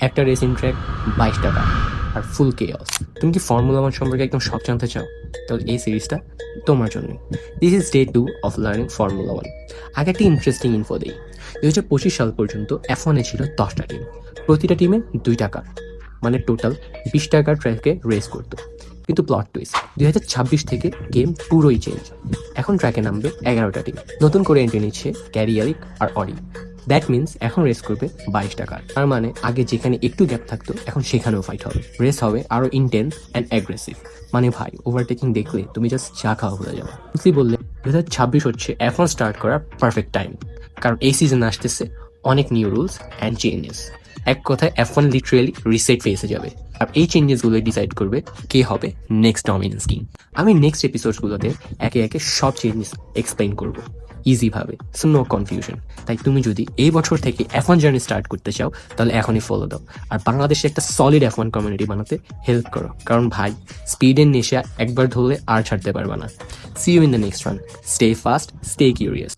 একটা racing track 22 টাকা আর ফুল chaos. তুমি কি ফর্মুলা 1 সম্পর্কে একদম সব জানতে চাও? তাহলে এই সিরিজটা তোমার জন্য। This is day 2 of learning formula 1। আগে একটা ইন্টারেস্টিং ইনফো দেই। 2025 সাল পর্যন্ত F1-এ ছিল 10টা টিম, প্রতিটা টিমে 2 টাকার, মানে টোটাল 20 টাকার ট্র্যাকে রেস করতো। কিন্তু প্লট টুইস্ট, 2026 থেকে গেম পুরোই চেঞ্জ। এখন ট্র্যাকে নামবে 11টা টিম, নতুন করে এন্ট্রি নিচ্ছে ক্যারিয়ালিক আর অডি। দ্যাট মিনস এখন রেস করবে 22 টাকার। তার মানে আগে যেখানে একটু গ্যাপ থাকতো এখন সেখানেও ফাইট হবে, রেস হবে আরো ইন্টেন্স অ্যান্ড অ্যাগ্রেসিভ। মানে ভাই, ওভারটেকিং দেখলে তুমি জাস্ট চা খাওয়া ভুলে যাবে। বুঝলি বললে 2026 হচ্ছে F1 স্টার্ট করার পারফেক্ট টাইম, কারণ এই সিজন আসতেছে অনেক নিউ রুলস অ্যান্ড চেঞ্জেস। এক কথায় F1 লিটারেলি রিসেট ফেসে যাবে, আর এই চেঞ্জেসগুলো ডিসাইড করবে কে হবে নেক্সট ডমিনেন্স কিং। আমি নেক্সট এপিসোডসগুলোতে একে একে সব চেঞ্জেস এক্সপ্লেইন করব ইজি ভাবে, সো নো কনফিউশন। তাই তুমি যদি এই বছর থেকে F1 জার্নি স্টার্ট করতে চাও তাহলে এখনই ফলো দাও, আর বাংলাদেশে একটা সলিড F1 কমিউনিটি বানাতে হেল্প করো, কারণ ভাই স্পিডের নেশা একবার ধরলে আর ছাড়তে পারবে না। See you in the next one. Stay fast, stay curious.